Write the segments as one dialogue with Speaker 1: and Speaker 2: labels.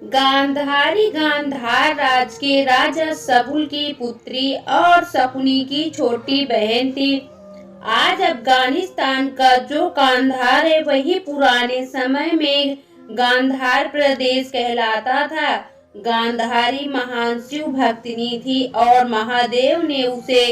Speaker 1: गांधारी गांधार राज के राजा शकुल की पुत्री और शकुनी की छोटी बहन थी। आज अफगानिस्तान का जो गांधार है वही पुराने समय में गांधार प्रदेश कहलाता था। गांधारी महान शिव भक्तिनी थी और महादेव ने उसे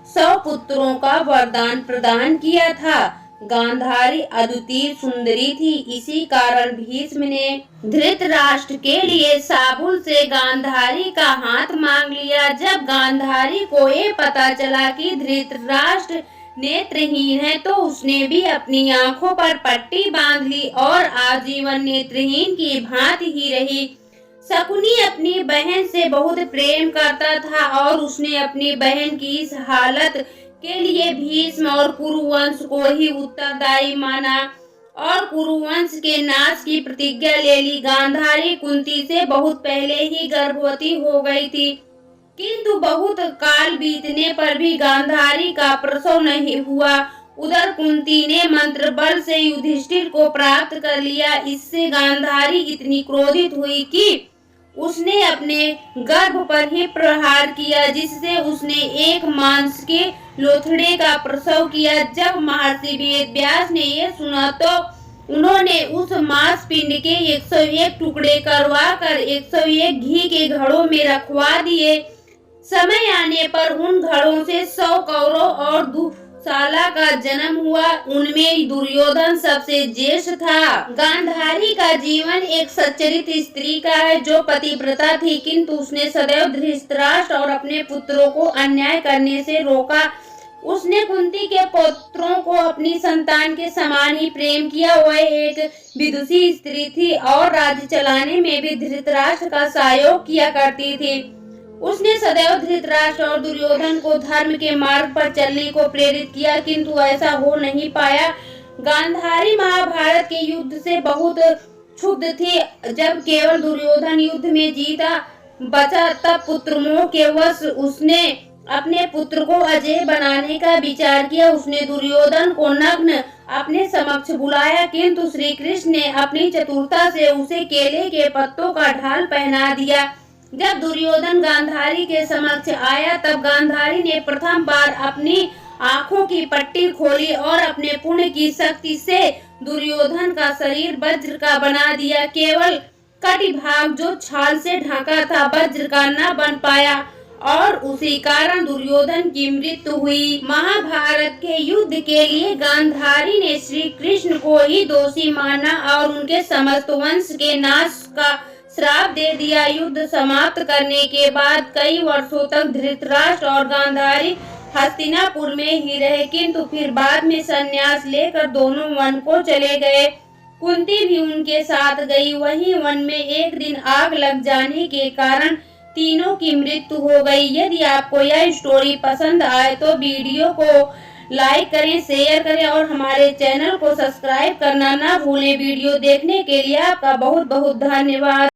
Speaker 1: 100 पुत्रों का वरदान प्रदान किया था। गांधारी अद्वितीय सुंदरी थी, इसी कारण भीष्म ने धृतराष्ट्र के लिए शार्दूल से गांधारी का हाथ मांग लिया। जब गांधारी को ये पता चला कि धृतराष्ट्र नेत्रहीन है तो उसने भी अपनी आंखों पर पट्टी बांध ली और आजीवन नेत्रहीन की भांति ही रही। शकुनी अपनी बहन से बहुत प्रेम करता था और उसने अपनी बहन की इस हालत के लिए भीष्म और कुरुवंश को ही उत्तरदायी माना और कुरुवंश के नाश की प्रतिज्ञा ले ली। गांधारी कुंती से बहुत पहले ही गर्भवती हो गई थी, किंतु बहुत काल बीतने पर भी गांधारी का प्रसव नहीं हुआ। उधर कुंती ने मंत्र बल से युधिष्ठिर को प्राप्त कर लिया। इससे गांधारी इतनी क्रोधित हुई कि उसने अपने गर्भ पर ही प्रहार किया, जिससे उसने एक मांस के लोथड़े का प्रसव किया। जब महर्षि वेद व्यास ने यह सुना तो उन्होंने उस मांस पिंड के 101 टुकड़े करवाकर 101 घी के घड़ों में रखवा दिए। समय आने पर उन घड़ों से 100 कौरव और दुशाला का जन्म हुआ। उनमें दुर्योधन सबसे ज्येष्ठ था। गांधारी का जीवन एक सच्चरित स्त्री का है जो पतिव्रता थी, किंतु उसने सदैव धृतराष्ट्र और अपने पुत्रों को अन्याय करने से रोका। उसने कुंती के पुत्रों को अपनी संतान के समान ही प्रेम किया। वह एक विदुषी स्त्री थी और राज्य चलाने में भी धृतराष्ट्र का सहयोग किया करती थी। उसने सदैव धृतराष्ट्र और दुर्योधन को धर्म के मार्ग पर चलने को प्रेरित किया, किंतु ऐसा हो नहीं पाया। गांधारी महाभारत के युद्ध से बहुत क्षुब्ध थी। जब केवल दुर्योधन युद्ध में जीता बचा तब पुत्रमोह के वश उसने अपने पुत्र को अजेय बनाने का विचार किया। उसने दुर्योधन को नग्न अपने समक्ष बुलाया, किंतु श्री कृष्ण ने अपनी चतुरता से उसे केले के पत्तों का ढाल पहना दिया। जब दुर्योधन गांधारी के समक्ष आया तब गांधारी ने प्रथम बार अपनी आंखों की पट्टी खोली और अपने पुण्य की शक्ति से दुर्योधन का शरीर वज्र का बना दिया। केवल कटी भाग जो छाल से ढका था वज्र का न बन पाया और उसी कारण दुर्योधन की मृत्यु हुई। महाभारत के युद्ध के लिए गांधारी ने श्री कृष्ण को ही दोषी माना और उनके समस्त वंश के नाश का श्राप दे दिया। युद्ध समाप्त करने के बाद कई वर्षों तक धृतराष्ट्र और गांधारी हस्तिनापुर में ही रहे, किंतु फिर बाद में संन्यास लेकर दोनों वन को चले गए। कुंती भी उनके साथ गई। वहीं वन में एक दिन आग लग जाने के कारण तीनों की मृत्यु हो गई। यदि आपको यह स्टोरी पसंद आए तो वीडियो को लाइक करें, शेयर करें और हमारे चैनल को सब्सक्राइब करना ना भूलें। वीडियो देखने के लिए आपका बहुत बहुत धन्यवाद।